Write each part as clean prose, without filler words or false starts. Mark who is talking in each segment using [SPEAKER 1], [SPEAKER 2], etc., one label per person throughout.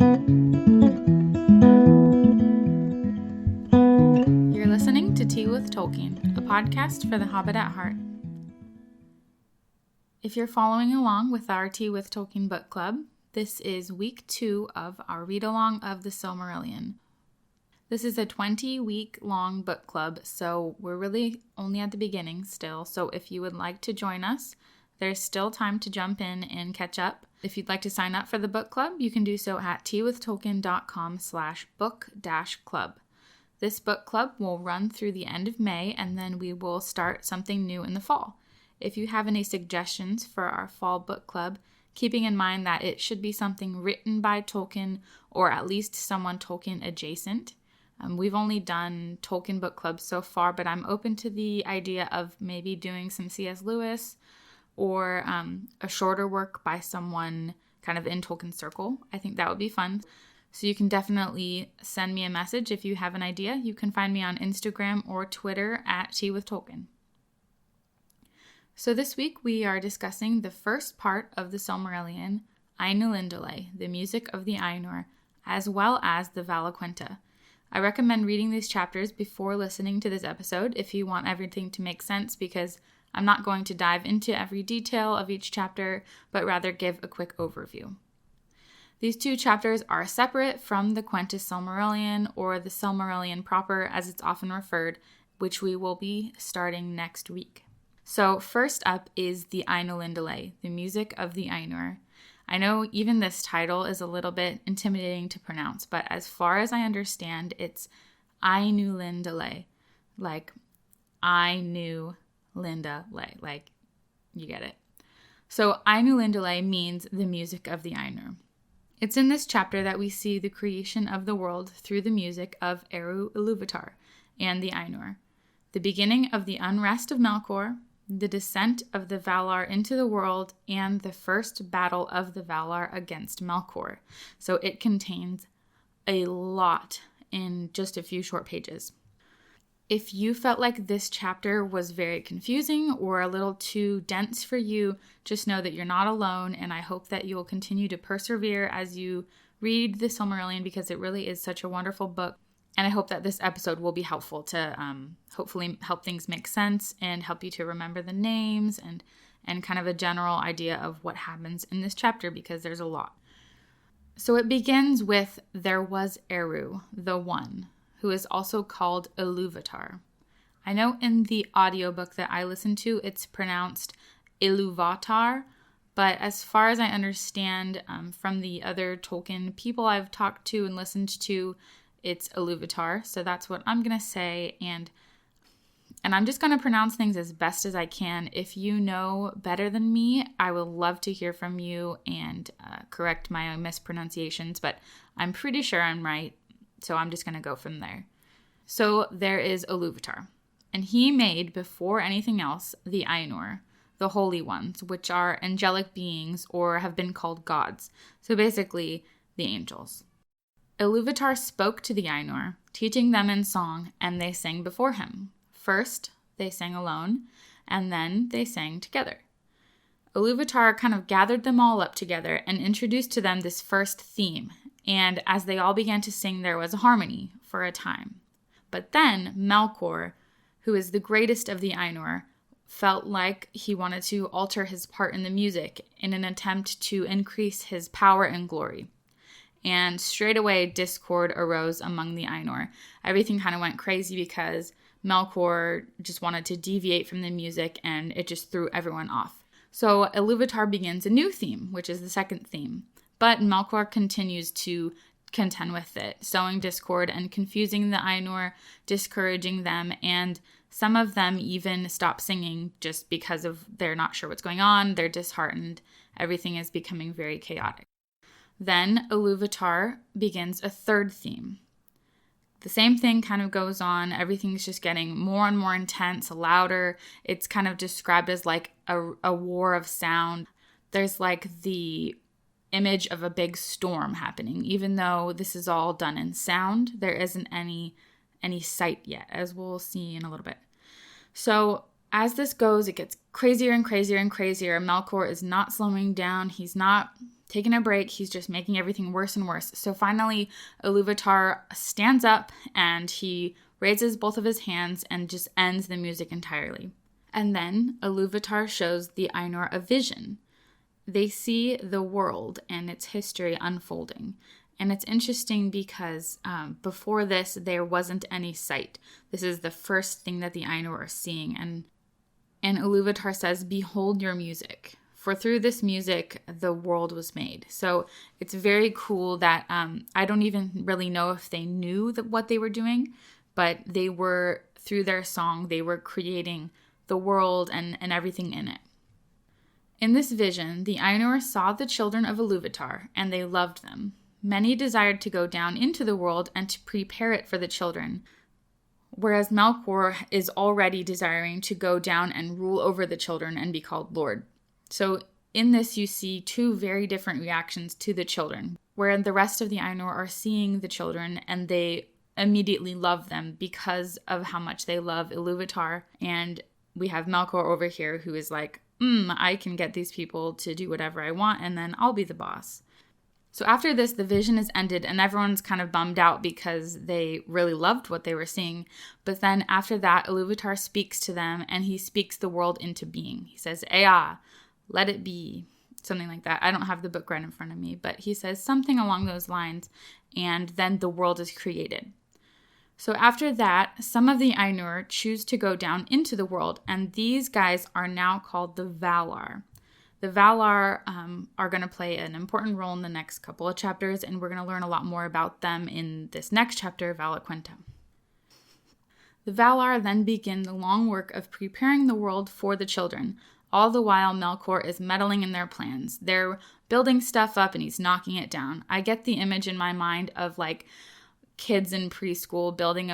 [SPEAKER 1] You're listening to Tea with Tolkien, a podcast for the Hobbit at heart. If you're following along with our Tea with Tolkien book club, this is week 2 of our read-along of the Silmarillion. This is a 20-week-long book club, so we're really only at the beginning still. So if you would like to join us, there's still time to jump in and catch up. If you'd like to sign up for the book club, you can do so at teawithtolkien.com/book-club. This book club will run through the end of May, and then we will start something new in the fall. If you have any suggestions for our fall book club, keeping in mind that it should be something written by Tolkien or at least someone Tolkien adjacent. We've only done Tolkien book clubs so far, but I'm open to the idea of maybe doing some C.S. Lewis or a shorter work by someone kind of in Tolkien's circle. I think that would be fun. So you can definitely send me a message if you have an idea. You can find me on Instagram or Twitter at Tea with Tolkien. So this week we are discussing the first part of the Silmarillion, Ainulindalë, the music of the Ainur, as well as the Valaquenta. I recommend reading these chapters before listening to this episode if you want everything to make sense, because I'm not going to dive into every detail of each chapter, but rather give a quick overview. These two chapters are separate from the Quenta Silmarillion, or the Silmarillion proper as it's often referred, which we will be starting next week. So first up is the Ainulindalë, the music of the Ainur. I know even this title is a little bit intimidating to pronounce, but as far as I understand, it's Ainulindalë, like Ainulindalë, like you get it. So Ainulindalë means the music of the Ainur. It's in this chapter that we see the creation of the world through the music of Eru Ilúvatar and the Ainur, the beginning of the unrest of Melkor, the descent of the Valar into the world, and the first battle of the Valar against Melkor. So it contains a lot in just a few short pages. If you felt like this chapter was very confusing or a little too dense for you, just know that you're not alone, and I hope that you will continue to persevere as you read the Silmarillion, because it really is such a wonderful book. And I hope that this episode will be helpful to hopefully help things make sense and help you to remember the names and kind of a general idea of what happens in this chapter, because there's a lot. So it begins with, there was Eru, the One, who is also called Ilúvatar. I know in the audiobook that I listened to, it's pronounced Ilúvatar, but as far as I understand from the other Tolkien people I've talked to and listened to, it's Ilúvatar, so that's what I'm going to say, and I'm just going to pronounce things as best as I can. If you know better than me, I would love to hear from you and correct my mispronunciations, but I'm pretty sure I'm right, so I'm just going to go from there. So there is Ilúvatar, and he made, before anything else, the Ainur, the Holy Ones, which are angelic beings or have been called gods, so basically the angels. Ilúvatar spoke to the Ainur, teaching them in song, and they sang before him. First, they sang alone, and then they sang together. Ilúvatar kind of gathered them all up together and introduced to them this first theme, and as they all began to sing, there was a harmony for a time. But then Melkor, who is the greatest of the Ainur, felt like he wanted to alter his part in the music in an attempt to increase his power and glory. And straight away, discord arose among the Ainur. Everything kind of went crazy because Melkor just wanted to deviate from the music, and it just threw everyone off. So Ilúvatar begins a new theme, which is the second theme. But Melkor continues to contend with it, sowing discord and confusing the Ainur, discouraging them, and some of them even stop singing just because of they're not sure what's going on, they're disheartened, everything is becoming very chaotic. Then Ilúvatar begins a third theme. The same thing kind of goes on. Everything's just getting more and more intense, louder. It's kind of described as like a war of sound. There's like the image of a big storm happening. Even though this is all done in sound, there isn't any sight yet, as we'll see in a little bit. So as this goes, it gets crazier and crazier and crazier. Melkor is not slowing down. He's not taking a break. He's just making everything worse and worse. So finally, Iluvatar stands up and he raises both of his hands and just ends the music entirely. And then Iluvatar shows the Ainur a vision. They see the world and its history unfolding. And it's interesting because before this, there wasn't any sight. This is the first thing that the Ainur are seeing. And Iluvatar says, "Behold your music. For through this music, the world was made." So it's very cool that I don't even really know if they knew what they were doing, but they were, through their song, they were creating the world and everything in it. In this vision, the Ainur saw the children of Iluvatar, and they loved them. Many desired to go down into the world and to prepare it for the children, whereas Melkor is already desiring to go down and rule over the children and be called Lord. So in this, you see two very different reactions to the children, where the rest of the Ainur are seeing the children and they immediately love them because of how much they love Iluvatar. And we have Melkor over here who is like, I can get these people to do whatever I want and then I'll be the boss. So after this, the vision is ended and everyone's kind of bummed out because they really loved what they were seeing. But then after that, Iluvatar speaks to them and he speaks the world into being. He says, Ea, let it be. Something like that. I don't have the book right in front of me, but he says something along those lines, and then the world is created. So after that, some of the Ainur choose to go down into the world, and these guys are now called the Valar. The Valar are going to play an important role in the next couple of chapters, and we're going to learn a lot more about them in this next chapter, Valaquenta. The Valar then begin the long work of preparing the world for the children. All the while, Melkor is meddling in their plans. They're building stuff up and he's knocking it down. I get the image in my mind of like kids in preschool building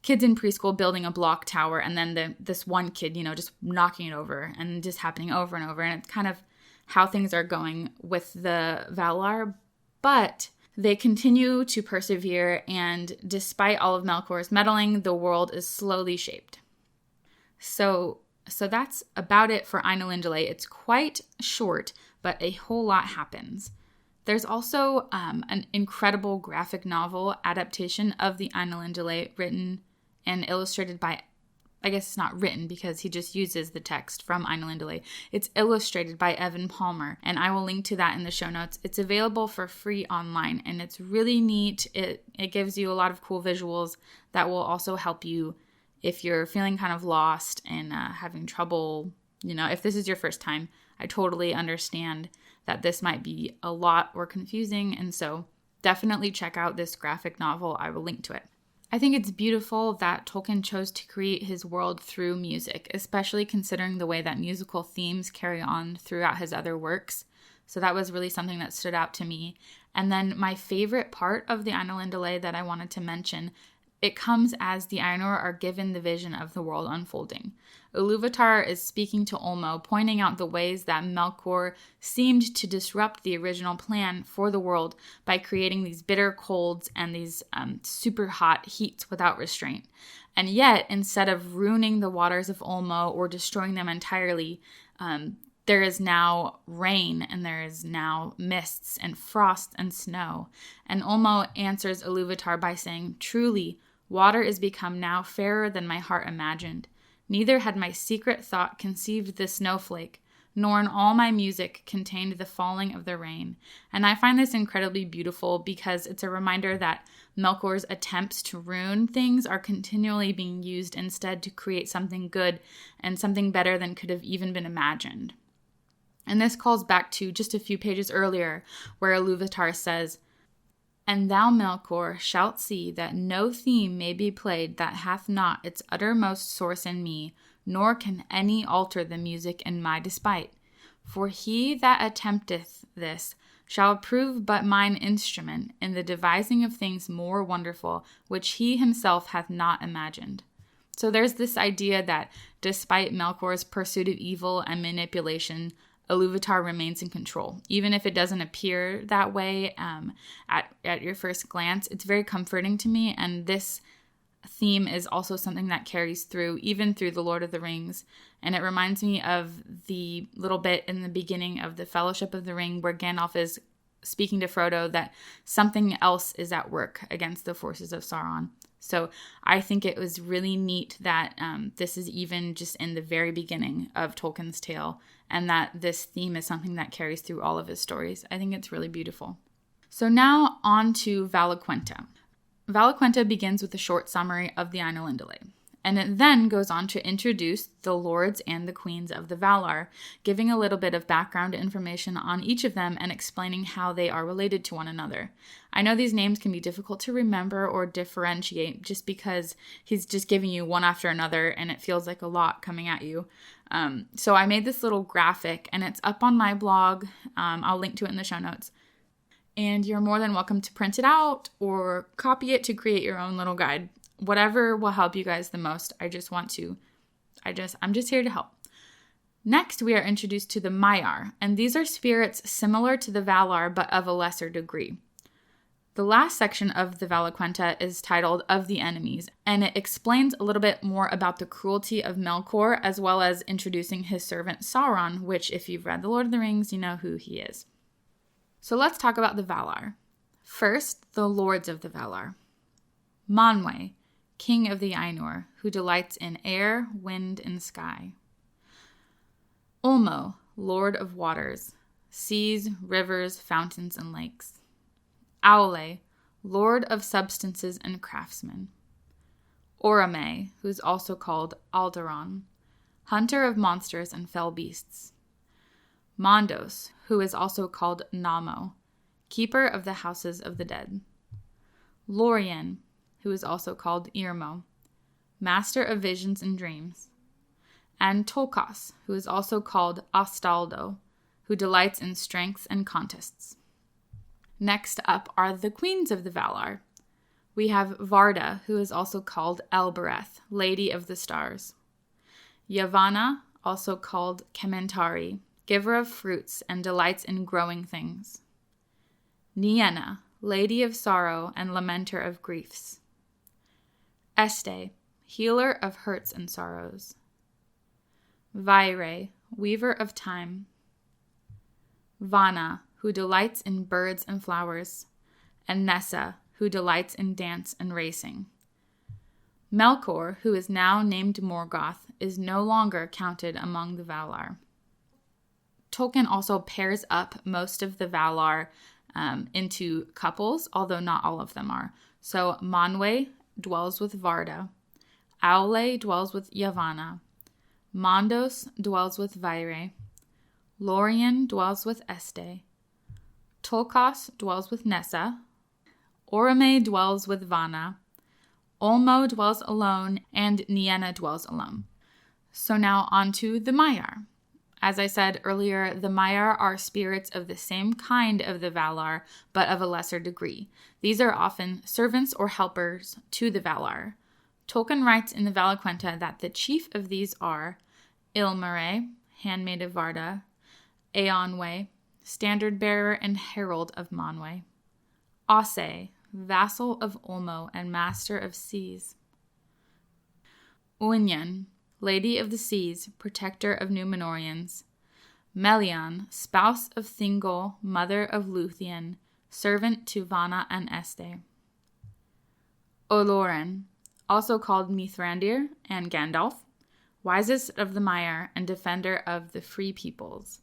[SPEAKER 1] kids in preschool building a block tower, and then this one kid, just knocking it over and just happening over and over. And it's kind of how things are going with the Valar. But they continue to persevere, and despite all of Melkor's meddling, the world is slowly shaped. So that's about it for Ainulindalë. It's quite short, but a whole lot happens. There's also an incredible graphic novel adaptation of the Ainulindalë written and illustrated by, I guess it's not written because he just uses the text from Ainulindalë. It's illustrated by Evan Palmer, and I will link to that in the show notes. It's available for free online, and it's really neat. It gives you a lot of cool visuals that will also help you if you're feeling kind of lost and having trouble. If this is your first time, I totally understand that this might be a lot or confusing, and so definitely check out this graphic novel. I will link to it. I think it's beautiful that Tolkien chose to create his world through music, especially considering the way that musical themes carry on throughout his other works. So that was really something that stood out to me. And then my favorite part of the Ainulindalë that I wanted to mention, it comes as the Ainur are given the vision of the world unfolding. Iluvatar is speaking to Ulmo, pointing out the ways that Melkor seemed to disrupt the original plan for the world by creating these bitter colds and these super hot heats without restraint. And yet, instead of ruining the waters of Ulmo or destroying them entirely, there is now rain and there is now mists and frost and snow. And Ulmo answers Iluvatar by saying, "Truly, water is become now fairer than my heart imagined. Neither had my secret thought conceived the snowflake, nor in all my music contained the falling of the rain." And I find this incredibly beautiful because it's a reminder that Melkor's attempts to ruin things are continually being used instead to create something good and something better than could have even been imagined. And this calls back to just a few pages earlier where Iluvatar says, "And thou, Melkor, shalt see that no theme may be played that hath not its uttermost source in me, nor can any alter the music in my despite. For he that attempteth this shall prove but mine instrument in the devising of things more wonderful, which he himself hath not imagined." So there's this idea that despite Melkor's pursuit of evil and manipulation, Iluvatar remains in control. Even if it doesn't appear that way at your first glance, it's very comforting to me, and this theme is also something that carries through, even through The Lord of the Rings. And it reminds me of the little bit in the beginning of the Fellowship of the Ring where Gandalf is speaking to Frodo that something else is at work against the forces of Sauron. So I think it was really neat that this is even just in the very beginning of Tolkien's tale, and that this theme is something that carries through all of his stories. I think it's really beautiful. So now on to Valaquenta. Valaquenta begins with a short summary of the Ainulindalë, and it then goes on to introduce the lords and the queens of the Valar, giving a little bit of background information on each of them and explaining how they are related to one another. I know these names can be difficult to remember or differentiate just because he's just giving you one after another and it feels like a lot coming at you. So I made this little graphic and it's up on my blog. I'll link to it in the show notes. And you're more than welcome to print it out or copy it to create your own little guide. Whatever will help you guys the most. I'm just here to help. Next, we are introduced to the Maiar, and these are spirits similar to the Valar, but of a lesser degree. The last section of the Valaquenta is titled Of the Enemies, and it explains a little bit more about the cruelty of Melkor, as well as introducing his servant Sauron, which if you've read The Lord of the Rings, you know who he is. So let's talk about the Valar. First, the lords of the Valar. Manwë, king of the Ainur, who delights in air, wind, and sky. Ulmo, lord of waters, seas, rivers, fountains, and lakes. Aule, lord of substances and craftsmen. Orome, who is also called Alderon, hunter of monsters and fell beasts. Mondos, who is also called Namo, keeper of the houses of the dead. Lorien, who is also called Irmo, master of visions and dreams. And Tolkos, who is also called Astaldo, who delights in strengths and contests. Next up are the queens of the Valar. We have Varda, who is also called Elbereth, Lady of the Stars. Yavanna, also called Kementari, giver of fruits and delights in growing things. Nienna, Lady of Sorrow and lamenter of griefs. Este, healer of hurts and sorrows. Vaire, weaver of time. Vana, who delights in birds and flowers. And Nessa, who delights in dance and racing. Melkor, who is now named Morgoth, is no longer counted among the Valar. Tolkien also pairs up most of the Valar into couples, although not all of them are. So Manwë dwells with Varda. Aule dwells with Yavanna. Mondos dwells with Vaire. Lorien dwells with Este. Tolkos dwells with Nessa. Orome dwells with Vana. Ulmo dwells alone, and Nienna dwells alone. So now on to the Maiar. As I said earlier, the Maiar are spirits of the same kind of the Valar, but of a lesser degree. These are often servants or helpers to the Valar. Tolkien writes in the Valaquenta that the chief of these are Ilmere, handmaid of Varda, Eonwe, standard-bearer and herald of Manwë, Ase, vassal of Ulmo and master of seas, Uinyan, lady of the seas, protector of Númenóreans, Melian, spouse of Thingol, mother of Luthien, servant to Vana and Este, Oloren, also called Mithrandir and Gandalf, wisest of the Maiar and defender of the free peoples.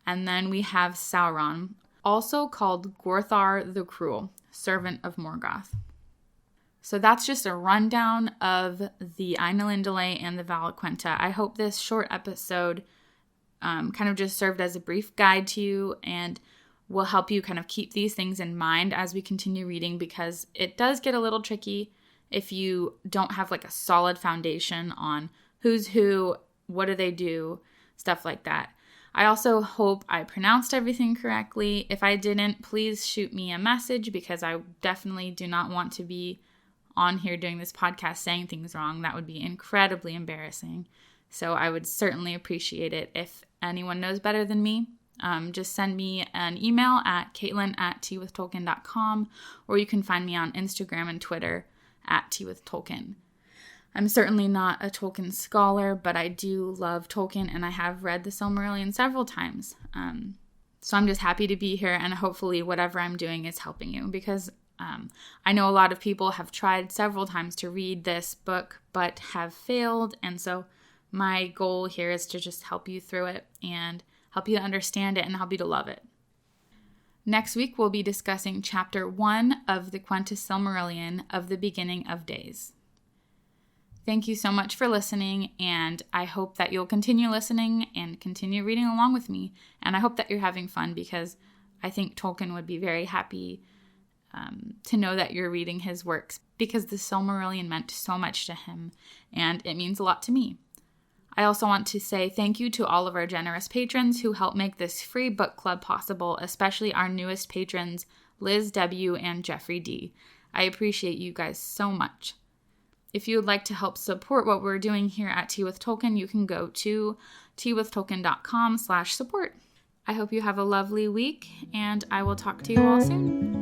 [SPEAKER 1] And then we have Sauron, also called Gorthar the Cruel, servant of Morgoth. So that's just a rundown of the Ainulindalë and the Valaquenta. I hope this short episode kind of just served as a brief guide to you and will help you kind of keep these things in mind as we continue reading, because it does get a little tricky if you don't have like a solid foundation on who's who, what do they do, stuff like that. I also hope I pronounced everything correctly. If I didn't, please shoot me a message, because I definitely do not want to be on here doing this podcast saying things wrong. That would be incredibly embarrassing. So I would certainly appreciate it if anyone knows better than me. Just send me an email at caitlin@teawithtolkien.com, or you can find me on Instagram and Twitter @teawithtolkien. I'm certainly not a Tolkien scholar, but I do love Tolkien, and I have read the Silmarillion several times. So I'm just happy to be here, and hopefully whatever I'm doing is helping you, because I know a lot of people have tried several times to read this book, but have failed, and so my goal here is to just help you through it, and help you to understand it, and help you to love it. Next week, we'll be discussing Chapter 1 of the Quenta Silmarillion of the Beginning of Days. Thank you so much for listening, and I hope that you'll continue listening and continue reading along with me. And I hope that you're having fun, because I think Tolkien would be very happy to know that you're reading his works, because the Silmarillion meant so much to him, and it means a lot to me. I also want to say thank you to all of our generous patrons who help make this free book club possible, especially our newest patrons, Liz W. and Jeffrey D. I appreciate you guys so much. If you would like to help support what we're doing here at Tea with Tolkien, you can go to teawithtolkien.com/support. I hope you have a lovely week, and I will talk to you all soon.